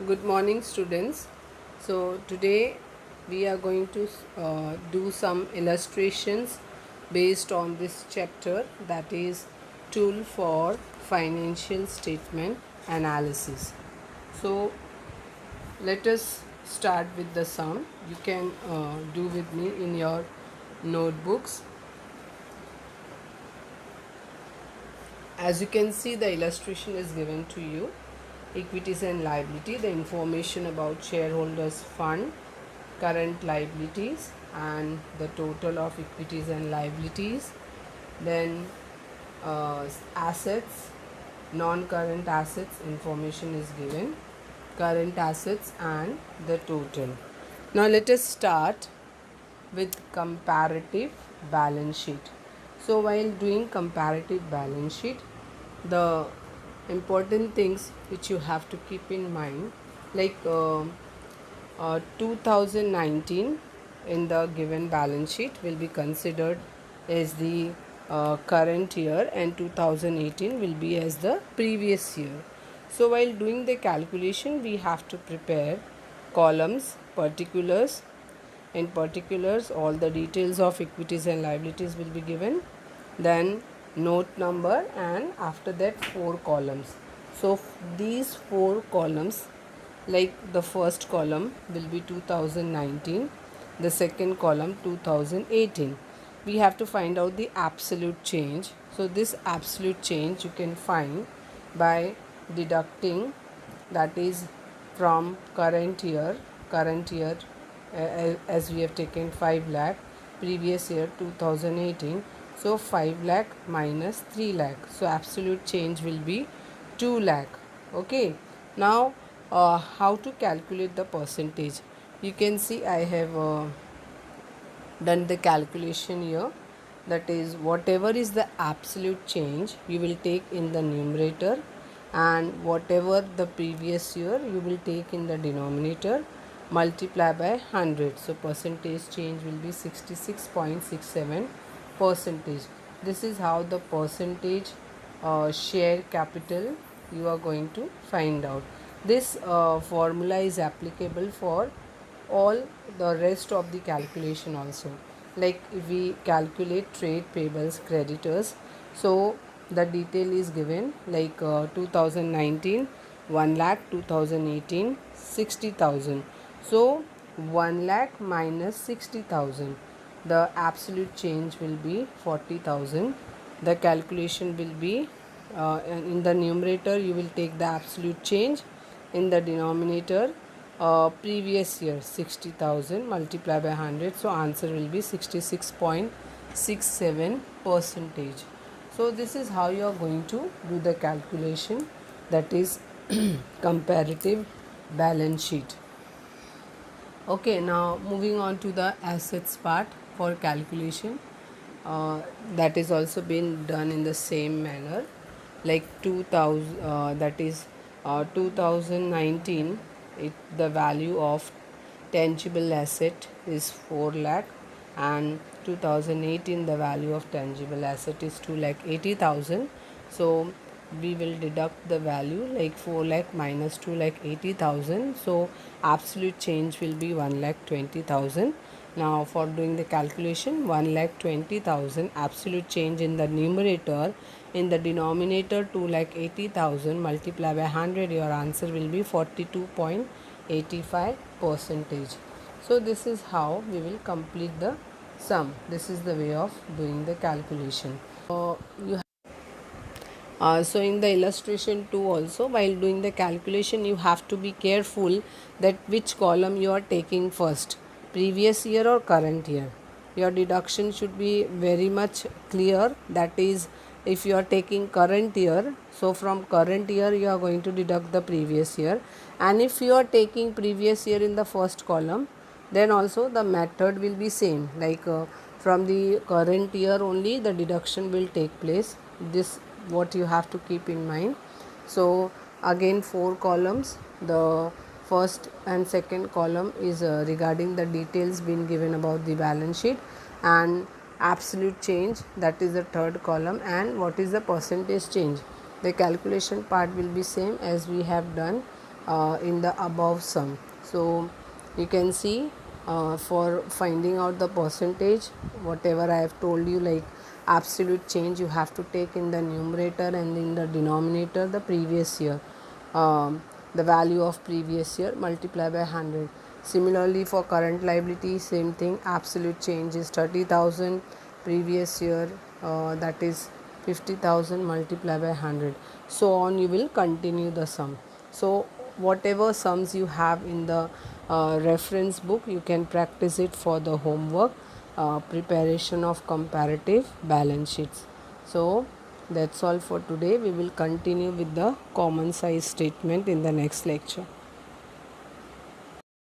Good morning, students. So, today we are going to do some illustrations based on this chapter, that is tool for financial statement analysis. So, let us start with the sum. You can do with me in your notebooks. As you can see, the illustration is given to you. Equities and liability, the information about shareholders fund, current liabilities and the total of equities and liabilities. Then assets, non-current assets information is given, current assets and the total. Now let us start with comparative balance sheet. So while doing comparative balance sheet, the important things which you have to keep in mind, like 2019 in the given balance sheet will be considered as the current year, and 2018 will be as the previous year. So while doing the calculation, we have to prepare columns, particulars. In particulars, all the details of equities and liabilities will be given, then note number, and after that 4 columns. So these 4 columns, like the first column will be 2019, the second column 2018. We have to find out the absolute change. So this absolute change you can find by deducting, that is from current year as we have taken 5 lakh, previous year 2018, so 5 lakh minus 3 lakh, so absolute change will be 2 lakh. Okay, now how to calculate the percentage? You can see I have done the calculation here, that is whatever is the absolute change you will take in the numerator, and whatever the previous year you will take in the denominator, multiply by 100. So percentage change will be 66.67 percentage. This is how the percentage share capital you are going to find out. This formula is applicable for all the rest of the calculation also. Like if we calculate trade payables creditors, so the detail is given, like 2019 1 lakh, 2018 60,000. So 1 lakh minus 60,000, the absolute change will be 40,000. The calculation will be in the numerator you will take the absolute change, in the denominator previous year 60,000 multiply by 100, so answer will be 66.67 percentage. So this is how you are going to do the calculation, that is comparative balance sheet. Okay, now moving on to the assets part for calculation. That is also been done in the same manner, like 2000 that is 2019, the value of tangible asset is 4 lakh, and 2018 the value of tangible asset is 2 lakh 80,000. So we will deduct the value, like 4 lakh minus 2 lakh 80,000, so absolute change will be 1 lakh 20,000. Now for doing the calculation, 1 lakh 20,000 absolute change in the numerator, in the denominator 2 lakh 80,000 multiply by 100, your answer will be 42.85 percentage. So this is how we will complete the sum. This is the way of doing the calculation. So in the illustration 2 also, while doing the calculation you have to be careful that which column you are taking first, previous year or current year. Your deduction should be very much clear, that is if you are taking current year, so from current year you are going to deduct the previous year, and if you are taking previous year in the first column, then also the method will be same, like from the current year only the deduction will take place. This what you have to keep in mind. So again 4 columns, the first and second column is regarding the details being given about the balance sheet, and absolute change, that is the third column, and what is the percentage change. The calculation part will be same as we have done in the above sum. So you can see for finding out the percentage, whatever I have told you, like absolute change, you have to take in the numerator and in the denominator the previous year, the value of previous year, multiply by 100. Similarly for current liability, same thing, absolute change is 30,000, previous year that is 50,000, multiply by 100, so on you will continue the sum. So whatever sums you have in the reference book, you can practice it for the homework, preparation of comparative balance sheets. So that's all for today. We will continue with the common size statement in the next lecture.